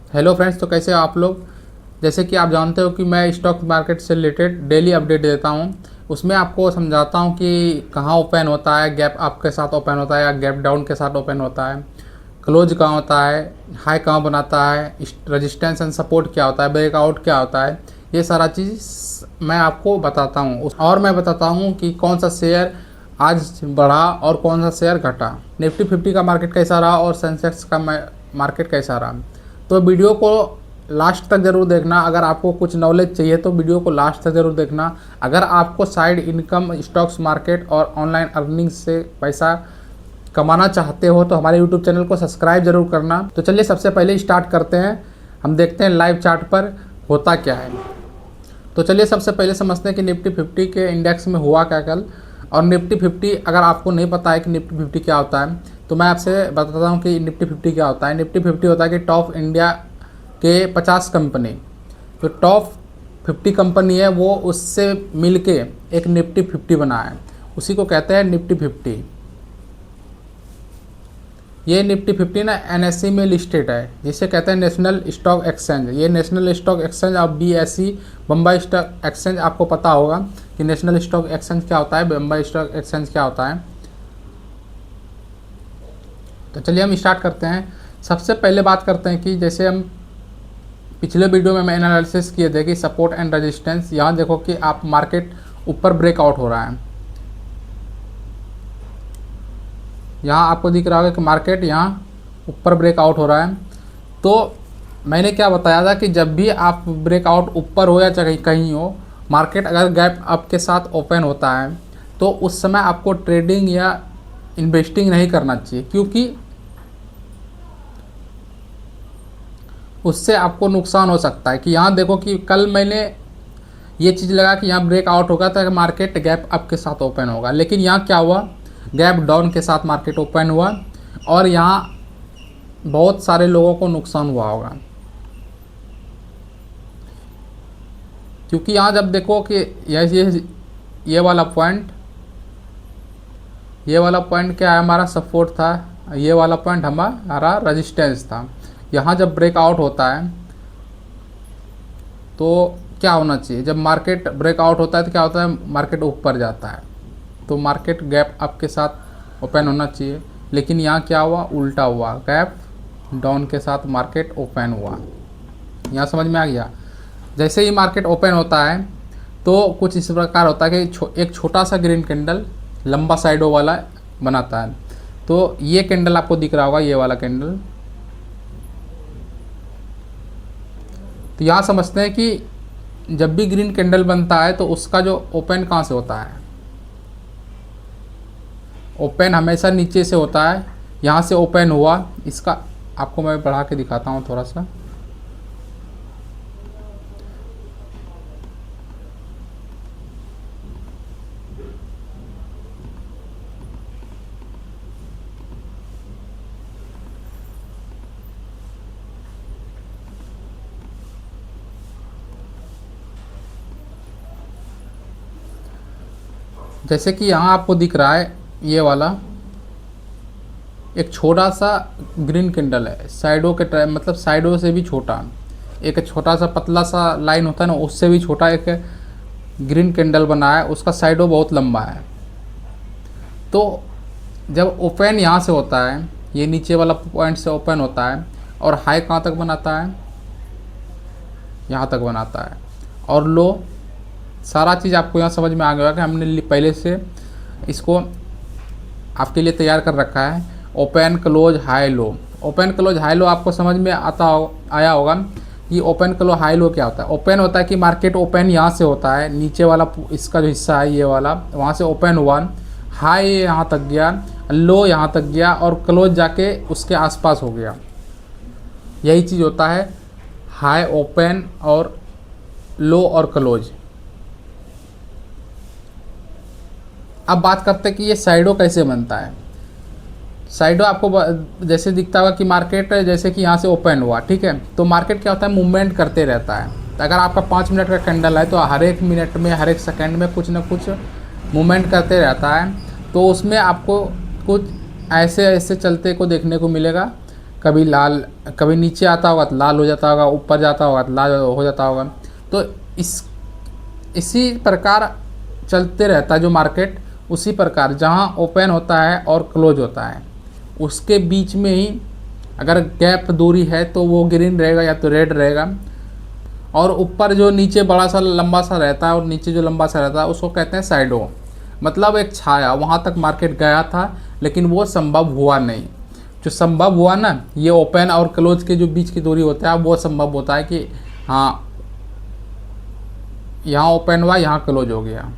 Hello friends, तो कैसे हो आप लोग। जैसे कि आप जानते हो कि मैं स्टॉक मार्केट से रिलेटेड डेली अपडेट देता हूं। उसमें आपको समझाता हूं कि कहां ओपन होता है, गैप अप के साथ ओपन होता है या गैप डाउन के साथ ओपन होता है, क्लोज कहाँ होता है, हाई कहाँ बनाता है, रेजिस्टेंस एंड सपोर्ट क्या होता है, ब्रेकआउट क्या होता है। ये सारा चीज़ मैं आपको बताता हूँ और मैं बताता हूँ कि कौन सा शेयर आज बढ़ा और कौन सा शेयर घटा, निफ्टी 50 का मार्केट कैसा रहा और सेंसेक्स का मार्केट कैसा रहा। तो वीडियो को लास्ट तक ज़रूर देखना। अगर आपको कुछ नॉलेज चाहिए तो वीडियो को लास्ट तक ज़रूर देखना। अगर आपको साइड इनकम स्टॉक्स मार्केट और ऑनलाइन अर्निंग से पैसा कमाना चाहते हो तो हमारे यूट्यूब चैनल को सब्सक्राइब जरूर करना। तो चलिए सबसे पहले स्टार्ट करते हैं। हम देखते हैं लाइव चार्ट पर होता क्या है। तो चलिए सबसे पहले समझते हैं कि निफ्टी 50 के इंडेक्स में हुआ क्या कल। और निफ्टी 50, अगर आपको नहीं पता है कि निफ्टी 50 क्या होता है तो मैं आपसे बताता हूँ कि निफ्टी 50 क्या होता है। निफ्टी 50 होता है कि टॉप इंडिया के 50 कंपनी, जो टॉप 50 कंपनी है वो उससे मिलके एक निफ्टी 50 बना है, उसी को कहते हैं निफ्टी 50। ये निफ्टी 50 ना एनएससी में लिस्टेड है, जिसे कहते हैं नेशनल स्टॉक एक्सचेंज। ये नेशनल स्टॉक एक्सचेंज और बीएसई बम्बई स्टॉक एक्सचेंज, आपको पता होगा कि नेशनल स्टॉक एक्सचेंज क्या होता है, बम्बई स्टॉक एक्सचेंज क्या होता है। तो चलिए हम स्टार्ट करते हैं। सबसे पहले बात करते हैं कि जैसे हम पिछले वीडियो में मैं एनालिसिस किए थे कि सपोर्ट एंड रेजिस्टेंस। यहाँ देखो कि आप मार्केट ऊपर ब्रेकआउट हो रहा है। यहाँ आपको दिख रहा होगा कि मार्केट यहाँ ऊपर ब्रेकआउट हो रहा है। तो मैंने क्या बताया था कि जब भी आप ब्रेकआउट ऊपर हो या चाहे कहीं हो, मार्केट अगर गैप अप के साथ ओपन होता है तो उस समय आपको ट्रेडिंग या इन्वेस्टिंग नहीं करना चाहिए, क्योंकि उससे आपको नुकसान हो सकता है। कि यहाँ देखो कि कल मैंने ये चीज़ लगा कि यहाँ ब्रेकआउट होगा तो मार्केट गैप अप के साथ ओपन होगा, लेकिन यहाँ क्या हुआ, गैप डाउन के साथ मार्केट ओपन हुआ और यहाँ बहुत सारे लोगों को नुकसान हुआ होगा। क्योंकि यहाँ जब देखो कि ये वाला पॉइंट, ये वाला पॉइंट क्या है, हमारा सपोर्ट था, ये वाला पॉइंट हमारा रेजिस्टेंस था। यहाँ जब ब्रेकआउट होता है तो क्या होना चाहिए, जब मार्केट ब्रेकआउट होता है तो क्या होता है, मार्केट ऊपर जाता है, तो मार्केट गैप अप के साथ ओपन होना चाहिए। लेकिन यहाँ क्या हुआ, उल्टा हुआ, गैप डाउन के साथ मार्केट ओपन हुआ। यहाँ समझ में आ गया। जैसे ही मार्केट ओपन होता है तो कुछ इस प्रकार होता है कि एक छोटा सा ग्रीन कैंडल लंबा साइडों वाला बनाता है। तो ये कैंडल आपको दिख रहा होगा, ये वाला कैंडल। तो यहाँ समझते हैं कि जब भी ग्रीन कैंडल बनता है तो उसका जो ओपन कहाँ से होता है, ओपन हमेशा नीचे से होता है। यहाँ से ओपन हुआ, इसका आपको मैं बढ़ा के दिखाता हूँ थोड़ा सा। जैसे कि यहाँ आपको दिख रहा है ये वाला एक छोटा सा ग्रीन कैंडल है, साइडों के मतलब साइडों से भी छोटा, एक छोटा सा पतला सा लाइन होता है ना, उससे भी छोटा एक ग्रीन कैंडल बना है, उसका साइडों बहुत लंबा है। तो जब ओपन यहाँ से होता है, ये नीचे वाला पॉइंट से ओपन होता है और हाई कहाँ तक बनाता है, यहाँ तक बनाता है, और लो, सारा चीज़ आपको यहाँ समझ में आ गया कि हमने पहले से इसको आपके लिए तैयार कर रखा है। Open close high low, open close high low आपको समझ में आया होगा कि ओपन क्लोज हाई लो क्या होता है। ओपन होता है कि मार्केट ओपन यहाँ से होता है, नीचे वाला इसका जो हिस्सा है ये वाला, वहाँ से ओपन हुआ, हाई यहाँ तक गया, लो यहाँ तक गया और क्लोज जाके उसके आसपास हो गया। यही चीज़ होता है हाई, ओपन और लो और क्लोज। अब बात करते हैं कि ये साइडो कैसे बनता है। साइडो आपको जैसे दिखता होगा कि मार्केट जैसे कि यहाँ से ओपन हुआ, ठीक है, तो मार्केट क्या होता है, मूवमेंट करते रहता है। तो अगर आपका 5 मिनट का कैंडल है तो हर एक मिनट में, हर एक सेकंड में कुछ ना कुछ मूवमेंट करते रहता है। तो उसमें आपको कुछ ऐसे ऐसे चलते को देखने को मिलेगा कभी लाल, कभी नीचे आता होगा तो लाल हो जाता होगा, ऊपर जाता होगा तो लाल हो जाता होगा। तो इसी प्रकार चलते रहता है जो मार्केट। उसी प्रकार जहाँ ओपन होता है और क्लोज होता है उसके बीच में ही अगर गैप दूरी है तो वो ग्रीन रहेगा या तो रेड रहेगा। और ऊपर जो नीचे बड़ा सा लंबा सा रहता है और नीचे जो लंबा सा रहता है उसको कहते हैं शैडो, मतलब एक छाया। वहाँ तक मार्केट गया था लेकिन वो संभव हुआ नहीं। जो संभव हुआ ना, ये ओपन और क्लोज के जो बीच की दूरी होता है वो संभव होता है कि हाँ यहाँ ओपन हुआ, यहाँ क्लोज हो गया,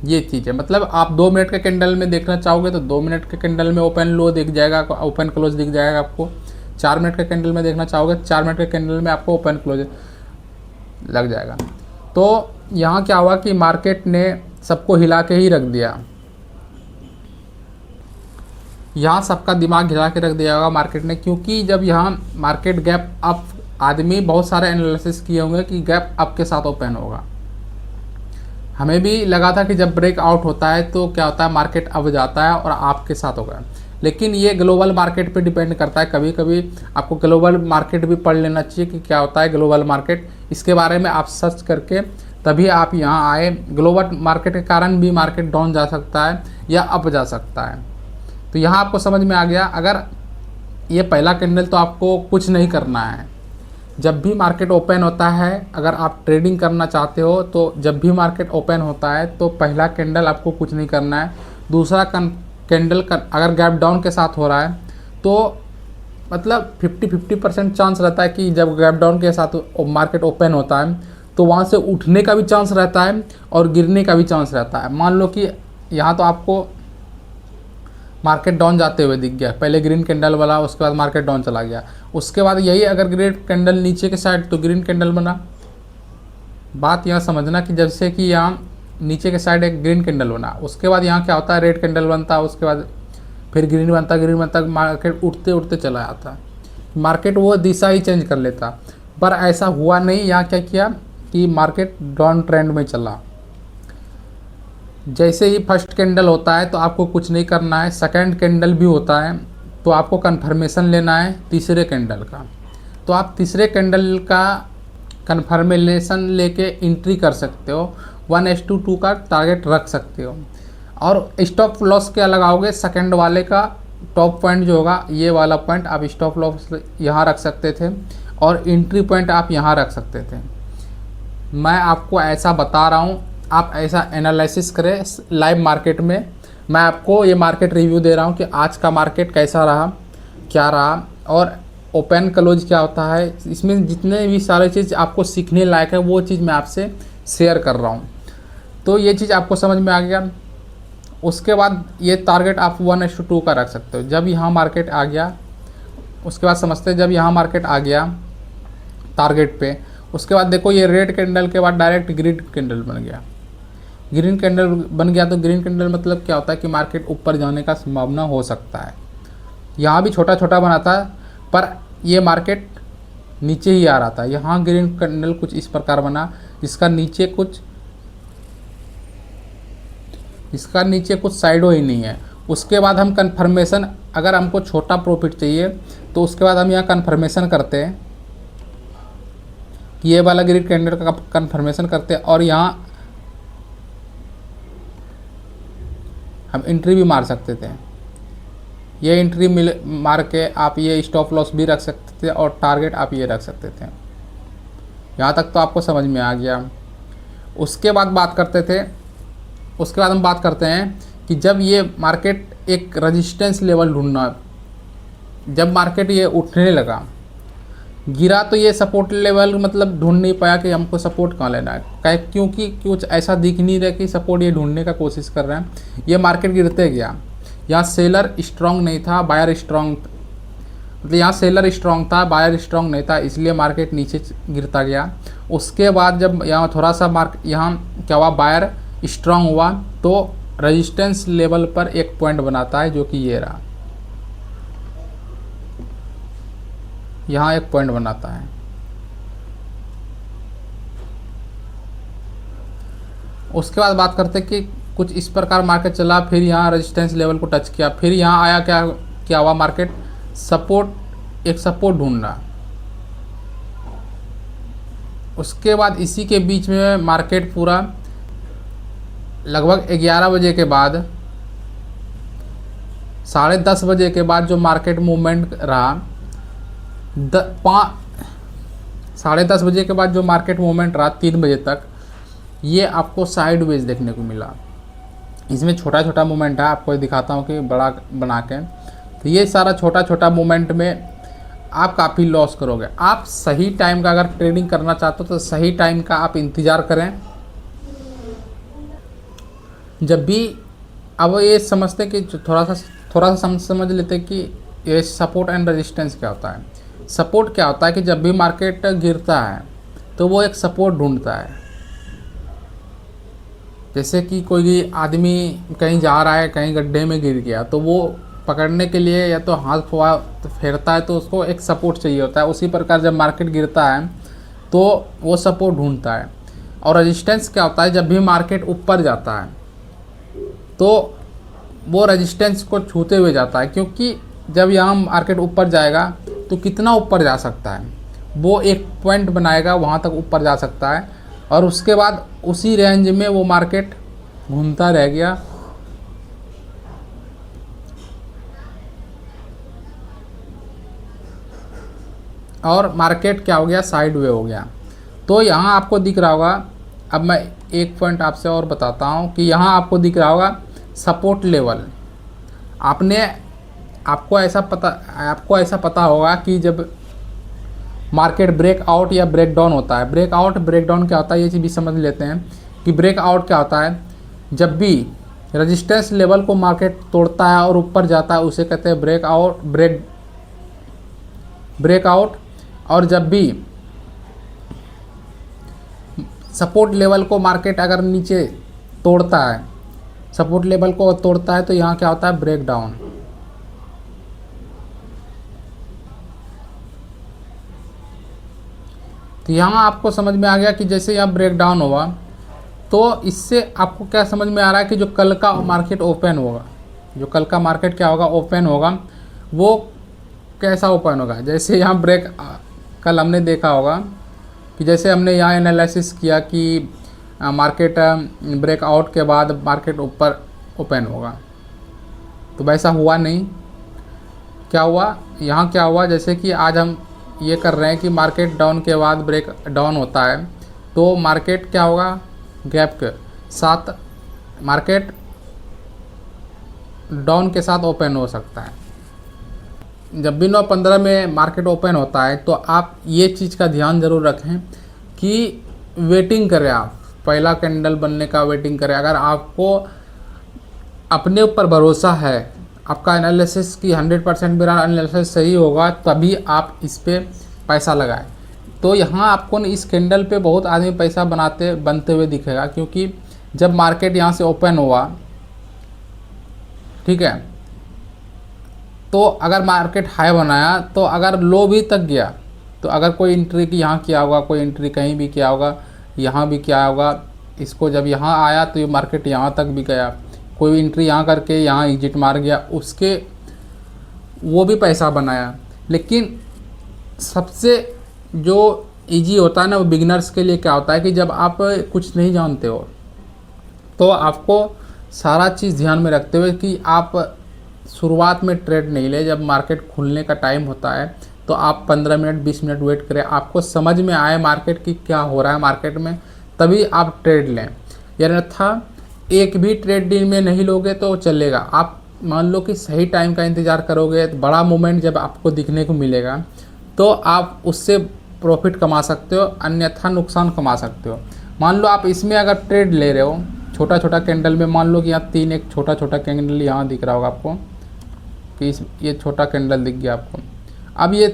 ये चीज़ है। मतलब आप 2 मिनट के कैंडल में देखना चाहोगे तो 2 मिनट के कैंडल में ओपन लो दिख जाएगा, ओपन क्लोज दिख जाएगा आपको। 4 मिनट के कैंडल में देखना चाहोगे 4 मिनट के कैंडल में आपको ओपन क्लोज लग जाएगा। तो यहाँ क्या हुआ कि मार्केट ने सबको हिला के ही रख दिया, यहाँ सबका दिमाग हिला के रख दिया होगा मार्केट ने। क्योंकि जब यहाँ मार्केट गैप अप, आदमी बहुत सारे एनालिसिस किए होंगे कि गैप अप के साथ ओपन होगा। हमें भी लगा था कि जब ब्रेक आउट होता है तो क्या होता है, मार्केट अप जाता है और आपके साथ होगा। लेकिन ये ग्लोबल मार्केट पे डिपेंड करता है। कभी कभी आपको ग्लोबल मार्केट भी पढ़ लेना चाहिए कि क्या होता है ग्लोबल मार्केट। इसके बारे में आप सर्च करके तभी आप यहाँ आए। ग्लोबल मार्केट के कारण भी मार्केट डाउन जा सकता है या अप जा सकता है। तो यहाँ आपको समझ में आ गया। अगर ये पहला कैंडल तो आपको कुछ नहीं करना है। जब भी मार्केट ओपन होता है, अगर आप ट्रेडिंग करना चाहते हो तो जब भी मार्केट ओपन होता है तो पहला कैंडल आपको कुछ नहीं करना है। दूसरा कैंडल अगर गैप डाउन के साथ हो रहा है तो मतलब 50-50% चांस रहता है कि जब गैप डाउन के साथ मार्केट ओपन होता है तो वहाँ से उठने का भी चांस रहता है और गिरने का भी चांस रहता है। मान लो कि यहाँ तो आपको मार्केट डाउन जाते हुए दिख गया, पहले ग्रीन कैंडल वाला, उसके बाद मार्केट डाउन चला गया। उसके बाद यही अगर ग्रीन कैंडल नीचे के साइड तो ग्रीन कैंडल बना। बात यहाँ समझना कि जैसे कि यहाँ नीचे के साइड एक ग्रीन कैंडल बना, उसके बाद यहाँ क्या होता है, रेड कैंडल बनता है, उसके बाद फिर ग्रीन बनता, मार्केट उठते उठते चला आता। मार्केट वो दिशा ही चेंज कर लेता, पर ऐसा हुआ नहीं। यहाँ क्या किया कि मार्केट डाउन ट्रेंड में चला। जैसे ही फर्स्ट कैंडल होता है तो आपको कुछ नहीं करना है। सेकंड कैंडल भी होता है तो आपको कन्फर्मेशन लेना है तीसरे कैंडल का। तो आप तीसरे कैंडल का कन्फर्मेशन लेके एंट्री कर सकते हो। 1:2 का टारगेट रख सकते हो। और स्टॉप लॉस क्या लगाओगे, सेकंड वाले का टॉप पॉइंट जो होगा ये वाला पॉइंट आप स्टॉप लॉस यहाँ रख सकते थे और एंट्री पॉइंट आप यहाँ रख सकते थे। मैं आपको ऐसा बता रहा हूँ, आप ऐसा एनालिसिस करें लाइव मार्केट में। मैं आपको ये मार्केट रिव्यू दे रहा हूँ कि आज का मार्केट कैसा रहा, क्या रहा और ओपन क्लोज क्या होता है। इसमें जितने भी सारे चीज़ आपको सीखने लायक है वो चीज़ मैं आपसे शेयर कर रहा हूँ। तो ये चीज़ आपको समझ में आ गया। उसके बाद ये टारगेट आप 1:2 का रख सकते हो। जब यहाँ मार्केट आ गया, उसके बाद समझते हैं, जब यहाँ मार्केट आ गया टारगेट पे, उसके बाद देखो ये रेड कैंडल के बाद डायरेक्ट ग्रीन कैंडल बन गया। ग्रीन कैंडल बन गया तो ग्रीन कैंडल मतलब क्या होता है कि मार्केट ऊपर जाने का संभावना हो सकता है। यहाँ भी छोटा छोटा बना था पर ये मार्केट नीचे ही आ रहा था। यहाँ ग्रीन कैंडल कुछ इस प्रकार बना, इसका नीचे कुछ साइडो ही नहीं है। उसके बाद हम कन्फर्मेशन, अगर हमको छोटा प्रॉफिट चाहिए तो उसके बाद हम यहाँ कन्फर्मेशन करते हैं कि ये वाला ग्रीन कैंडल का कन्फर्मेशन करते हैं और यहाँ हम एंट्री भी मार सकते थे। ये एंट्री मार के आप ये स्टॉप लॉस भी रख सकते थे और टारगेट आप ये रख सकते थे। यहाँ तक तो आपको समझ में आ गया। उसके बाद हम बात करते हैं कि जब ये मार्केट एक रेजिस्टेंस लेवल ढूंढना, जब मार्केट ये उठने लगा, गिरा तो ये सपोर्ट लेवल मतलब ढूंढ नहीं पाया कि हमको सपोर्ट कहाँ लेना है, क्योंकि कुछ ऐसा दिख नहीं रहा कि सपोर्ट ये ढूंढने का कोशिश कर रहे हैं। ये मार्केट गिरते गया। यहाँ सेलर स्ट्रांग नहीं था, बायर स्ट्रांग, मतलब यहाँ सेलर स्ट्रांग था, बायर स्ट्रांग नहीं था, इसलिए मार्केट नीचे गिरता गया। उसके बाद जब यहाँ थोड़ा सा यहाँ क्या हुआ, बायर स्ट्रांग हुआ तो रेजिस्टेंस लेवल पर एक पॉइंट बनाता है जो कि ये रहा, यहाँ एक पॉइंट बनाता है। उसके बाद बात करते हैं कि कुछ इस प्रकार मार्केट चला, फिर यहाँ रेजिस्टेंस लेवल को टच किया, फिर यहाँ आया क्या हुआ, मार्केट सपोर्ट एक सपोर्ट ढूंढा। उसके बाद इसी के बीच में मार्केट पूरा लगभग 11 बजे के बाद, 10:30 बजे के बाद जो मार्केट मूवमेंट रहा, 10:30 बजे के बाद जो मार्केट मूवमेंट रहा 3 बजे तक, ये आपको साइडवेज देखने को मिला। इसमें छोटा छोटा मूवमेंट है, आपको दिखाता हूँ कि बड़ा बना के। तो ये सारा छोटा छोटा मूवमेंट में आप काफ़ी लॉस करोगे। आप सही टाइम का अगर ट्रेडिंग करना चाहते हो तो सही टाइम का आप इंतज़ार करें। जब भी अब ये समझते कि थोड़ा सा समझ लेते कि ये सपोर्ट एंड रेजिस्टेंस क्या होता है। सपोर्ट क्या होता है कि जब भी मार्केट गिरता है तो वो एक सपोर्ट ढूंढता है। जैसे कि कोई आदमी कहीं जा रहा है, कहीं गड्ढे में गिर गया, तो वो पकड़ने के लिए या तो हाथ फेरता है, तो उसको एक सपोर्ट चाहिए होता है। उसी प्रकार जब मार्केट गिरता है तो वो सपोर्ट ढूंढता है। और रेजिस्टेंस क्या होता है, जब भी मार्केट ऊपर जाता है तो वो रेजिस्टेंस को छूते हुए जाता है, क्योंकि जब यहाँ मार्केट ऊपर जाएगा तो कितना ऊपर जा सकता है, वो एक पॉइंट बनाएगा, वहाँ तक ऊपर जा सकता है। और उसके बाद उसी रेंज में वो मार्केट घूमता रह गया। और मार्केट क्या हो गया, साइडवे हो गया। तो यहाँ आपको दिख रहा होगा, अब मैं एक पॉइंट आपसे और बताता हूँ कि यहाँ आपको दिख रहा होगा सपोर्ट लेवल। आपको ऐसा पता होगा कि जब मार्केट ब्रेकआउट या ब्रेकडाउन होता है, ब्रेकडाउन क्या होता है ये चीज़ भी समझ लेते हैं कि ब्रेकआउट क्या होता है। जब भी रेजिस्टेंस लेवल को मार्केट तोड़ता है और ऊपर जाता है उसे कहते हैं ब्रेकआउट। और जब भी सपोर्ट लेवल को मार्केट अगर नीचे तोड़ता है, सपोर्ट लेवल को तोड़ता है, तो यहाँ क्या होता है, ब्रेकडाउन। तो यहाँ आपको समझ में आ गया कि जैसे यहाँ ब्रेकडाउन हुआ तो इससे आपको क्या समझ में आ रहा है कि जो कल का मार्केट ओपन क्या होगा, ओपन होगा, वो कैसा ओपन होगा। जैसे यहाँ कल हमने देखा होगा कि जैसे हमने यहाँ एनालिसिस किया कि मार्केट ब्रेकआउट के बाद मार्केट ऊपर ओपन होगा, तो वैसा हुआ नहीं। क्या हुआ, यहाँ क्या हुआ, जैसे कि आज हम ये कर रहे हैं कि मार्केट डाउन के बाद ब्रेक डाउन होता है तो मार्केट क्या होगा, गैप के साथ मार्केट डाउन के साथ ओपन हो सकता है। जब भी 9:15 में मार्केट ओपन होता है तो आप ये चीज़ का ध्यान ज़रूर रखें कि वेटिंग करें, आप पहला कैंडल बनने का वेटिंग करें। अगर आपको अपने ऊपर भरोसा है, आपका एनालिसिस की 100% मेरा एनालिसिस सही होगा, तभी आप इस पर पैसा लगाएं। तो यहाँ आपको इस कैंडल पे बहुत आदमी पैसा बनते हुए दिखेगा, क्योंकि जब मार्केट यहाँ से ओपन हुआ, ठीक है, तो अगर मार्केट हाई बनाया तो अगर लो भी तक गया तो अगर कोई एंट्री की यहाँ किया होगा, कोई एंट्री कहीं भी किया होगा, यहाँ भी किया होगा, इसको जब यहाँ आया तो ये मार्केट यहाँ तक भी गया, कोई एंट्री यहाँ करके यहाँ एग्जिट मार गया, उसके वो भी पैसा बनाया। लेकिन सबसे जो इजी होता है ना, वो बिगिनर्स के लिए क्या होता है कि जब आप कुछ नहीं जानते हो तो आपको सारा चीज़ ध्यान में रखते हुए कि आप शुरुआत में ट्रेड नहीं ले। जब मार्केट खुलने का टाइम होता है तो आप 15 मिनट 20 मिनट वेट करें, आपको समझ में आए मार्केट की क्या हो रहा है मार्केट में, तभी आप ट्रेड लें। अन्यथा एक भी ट्रेड दिन में नहीं लोगे तो चलेगा। आप मान लो कि सही टाइम का इंतज़ार करोगे तो बड़ा मूवमेंट जब आपको दिखने को मिलेगा तो आप उससे प्रॉफिट कमा सकते हो, अन्यथा नुकसान कमा सकते हो। मान लो आप इसमें अगर ट्रेड ले रहे हो छोटा छोटा कैंडल में, मान लो कि यहाँ एक छोटा छोटा कैंडल यहाँ दिख रहा होगा आपको कि ये छोटा कैंडल दिख गया आपको। अब ये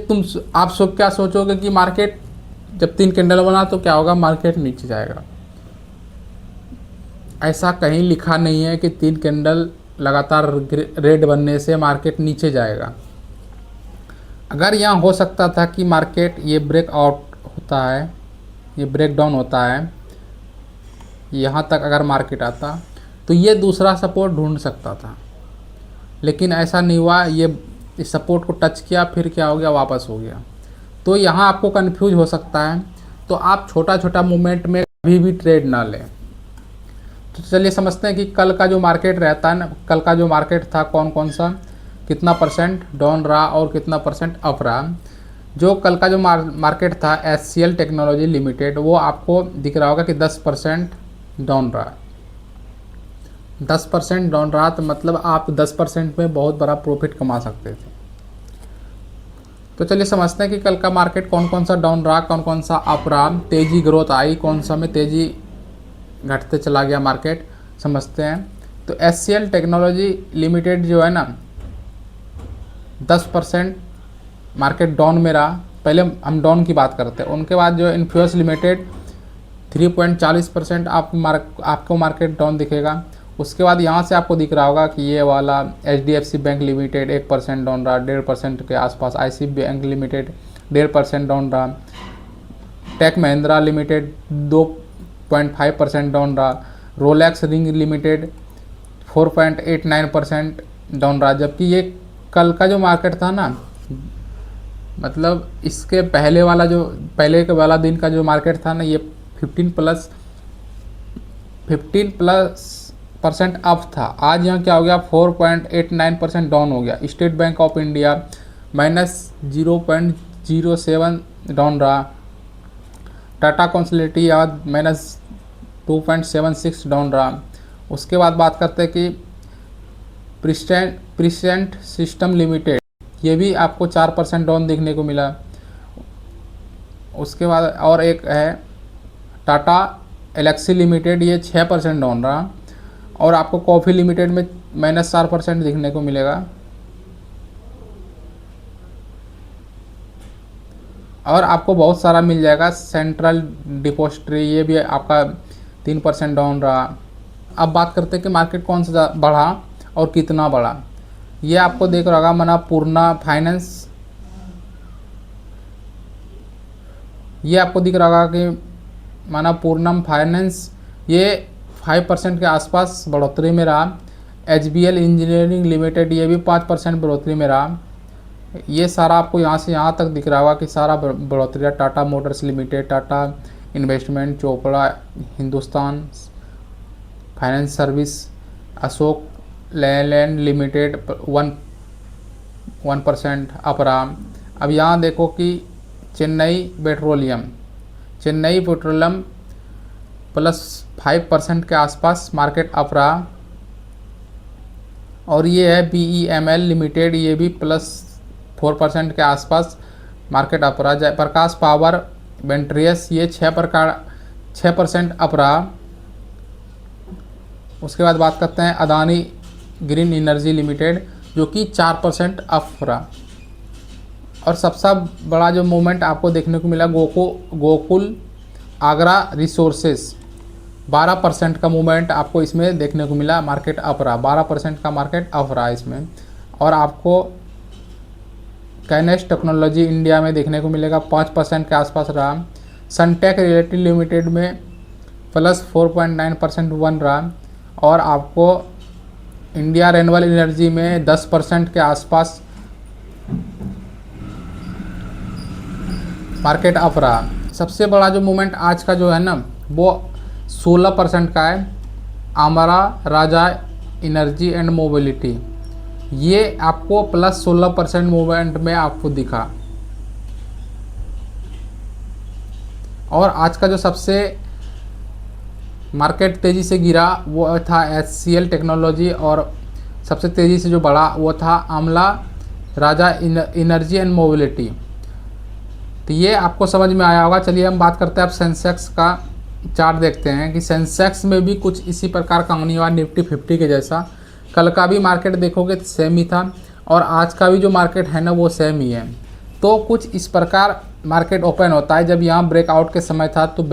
आप क्या सोचोगे कि मार्केट जब 3 कैंडल बना तो क्या होगा, मार्केट नीचे जाएगा। ऐसा कहीं लिखा नहीं है कि 3 कैंडल लगातार रेड बनने से मार्केट नीचे जाएगा। अगर यहाँ हो सकता था कि मार्केट ये ब्रेकआउट होता है, ये ब्रेक डाउन होता है, यहाँ तक अगर मार्केट आता तो ये दूसरा सपोर्ट ढूंढ सकता था, लेकिन ऐसा नहीं हुआ। ये इस सपोर्ट को टच किया, फिर क्या हो गया, वापस हो गया। तो यहाँ आपको कंफ्यूज हो सकता है, तो आप छोटा छोटा मूवमेंट में कभी भी ट्रेड ना लें। तो चलिए समझते हैं कि कल का जो मार्केट रहता है ना, कल का जो मार्केट था कौन कौन सा, कितना परसेंट डाउन रहा और कितना परसेंट अप रहा। जो कल का जो मार्केट था HCL टेक्नोलॉजी लिमिटेड, वो आपको दिख रहा होगा कि 10% डाउन रहा। 10% डाउन रहा, तो मतलब आप 10% में बहुत बड़ा प्रॉफिट कमा सकते थे। तो चलिए समझते हैं कि कल का मार्केट कौन कौन सा डाउन रहा, कौन कौन सा अप रहा, तेज़ी ग्रोथ आई, कौन सा में तेज़ी घटते चला गया मार्केट, समझते हैं। तो HCL टेक्नोलॉजी लिमिटेड जो है ना, 10% मार्केट डाउन में रहा। पहले हम डाउन की बात करते हैं, उनके बाद जो इन्फ्यूज़ लिमिटेड 3.40% आपको मार्केट डाउन दिखेगा। उसके बाद यहाँ से आपको दिख रहा होगा कि ये वाला HDFC बैंक लिमिटेड 1% डाउन रहा, 1.5% के आसपास। ICICI बैंक लिमिटेड 1.5% डाउन रहा। टेक महिंद्रा लिमिटेड 2.5% डाउन रहा। रोलेक्स रिंग लिमिटेड 4.89% डाउन रहा। जबकि ये कल का जो मार्केट था ना, मतलब इसके पहले वाला दिन का जो मार्केट था ना, ये 15+ अप था। आज यहाँ क्या हो गया, 4.89% डाउन हो गया। State bank of India -0.07 down रहा। टाटा कंसल्टेंसी आज -2.76 डाउन रहा। उसके बाद बात करते हैं कि प्रिसेंट सिस्टम लिमिटेड, ये भी आपको 4% डाउन देखने को मिला। उसके बाद और एक है टाटा एलेक्सी लिमिटेड, ये 6% डाउन रहा। और आपको कॉफ़ी लिमिटेड में -4% दिखने को मिलेगा। और आपको बहुत सारा मिल जाएगा। सेंट्रल डिपॉजिटरी, ये भी आपका 3% डाउन रहा। अब बात करते हैं कि मार्केट कौन सा बढ़ा और कितना बढ़ा। ये आपको देख रहा होगा मनपूर्णा फाइनेंस, ये आपको दिख रहा होगा कि मनपूर्णम फाइनेंस, ये 5% के आसपास बढ़ोतरी में रहा। HBL इंजीनियरिंग लिमिटेड, ये भी 5% बढ़ोतरी में रहा। ये सारा आपको यहाँ से यहाँ तक दिख रहा होगा कि सारा बढ़ोतरी रहा। Tata Motors limited, Tata investment, Chopra, Hindustan finance service, Ashok Leyland limited 1% up रहा। अब यहाँ देखो कि चेन्नई पेट्रोलियम +5% के आसपास मार्केट अप रहा। और ये है BEML लिमिटेड, ये भी +4% के आसपास मार्केट अप रहा। जयप्रकाश पावर वेंट्रियस, ये 6% अप रहा। उसके बाद बात करते हैं अदानी ग्रीन एनर्जी लिमिटेड, जो कि 4% अप रहा। और सबसे बड़ा जो मूवमेंट आपको देखने को मिला, गोकुल आगरा रिसोर्सेस, 12% का मूवमेंट आपको इसमें देखने को मिला। मार्केट अप रहा, 12% का मार्केट अप रहा इसमें। और आपको कैनेस्ट टेक्नोलॉजी इंडिया में देखने को मिलेगा, 5% के आसपास रहा। सनटेक रियल्टी लिमिटेड में +4.9% बन रहा। और आपको इंडिया रेन्यूएबल एनर्जी में 10% के आसपास मार्केट अप रहा। सबसे बड़ा जो मूवमेंट आज का जो है ना, वो 16% का है। Amara Raja energy and mobility, ये आपको +16% मूवमेंट में आपको दिखा। और आज का जो सबसे मार्केट तेज़ी से गिरा वो था HCL टेक्नोलॉजी, और सबसे तेज़ी से जो बढ़ा वो था आमला राजा एनर्जी एंड मोबिलिटी। तो ये आपको समझ में आया होगा। चलिए हम बात करते हैं अब सेंसेक्स का चार्ट देखते हैं कि सेंसेक्स में भी कुछ इसी प्रकार का होने वाला निफ्टी 50 के जैसा। कल का भी मार्केट देखोगे तो सेम ही था, और आज का भी जो मार्केट है ना वो सेम ही है। तो कुछ इस प्रकार मार्केट ओपन होता है। जब यहाँ ब्रेकआउट के समय था तो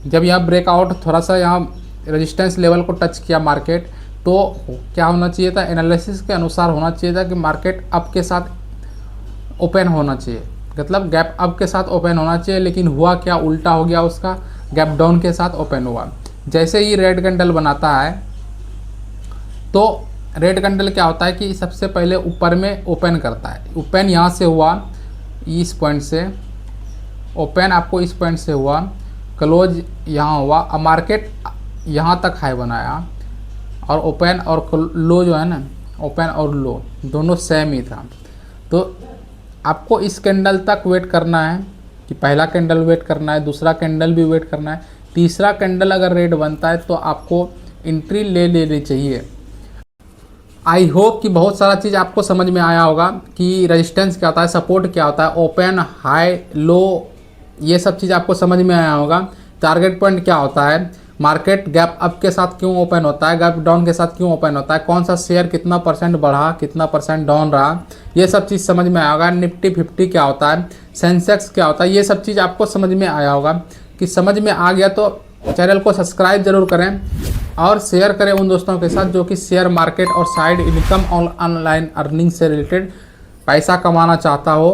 जब यहाँ ब्रेकआउट थोड़ा सा यहाँ रेजिस्टेंस लेवल को टच किया मार्केट, तो क्या होना चाहिए था, एनालिसिस के अनुसार होना चाहिए था कि मार्केट अप के साथ ओपन होना चाहिए, मतलब गैप अप के साथ ओपन होना चाहिए। लेकिन हुआ क्या, उल्टा हो गया, उसका गैप डाउन के साथ ओपन हुआ। जैसे ही रेड कैंडल बनाता है तो रेड कैंडल क्या होता है कि सबसे पहले ऊपर में ओपन करता है, ओपन यहाँ से हुआ इस पॉइंट से, ओपन आपको इस पॉइंट से हुआ, क्लोज यहाँ हुआ, अब मार्केट यहाँ तक हाई बनाया और ओपन और लो जो है ना, ओपन और लो दोनों सेम ही था। तो आपको इस कैंडल तक वेट करना है कि पहला कैंडल वेट करना है, दूसरा कैंडल भी वेट करना है, तीसरा कैंडल अगर रेड बनता है तो आपको एंट्री ले लेनी चाहिए। आई होप कि बहुत सारा चीज़ आपको समझ में आया होगा कि रेजिस्टेंस क्या होता है, सपोर्ट क्या होता है, ओपन हाई लो, ये सब चीज़ आपको समझ में आया होगा। टारगेट पॉइंट क्या होता है, मार्केट गैप अप के साथ क्यों ओपन होता है, गैप डाउन के साथ क्यों ओपन होता है, कौन सा शेयर कितना परसेंट बढ़ा कितना परसेंट डाउन रहा, ये सब चीज़ समझ में आया होगा। निफ्टी 50 क्या होता है, सेंसेक्स क्या होता है, ये सब चीज़ आपको समझ में आया होगा। कि समझ में आ गया तो चैनल को सब्सक्राइब जरूर करें और शेयर करें उन दोस्तों के साथ जो कि शेयर मार्केट और साइड इनकम और ऑनलाइन अर्निंग से रिलेटेड पैसा कमाना चाहता हो।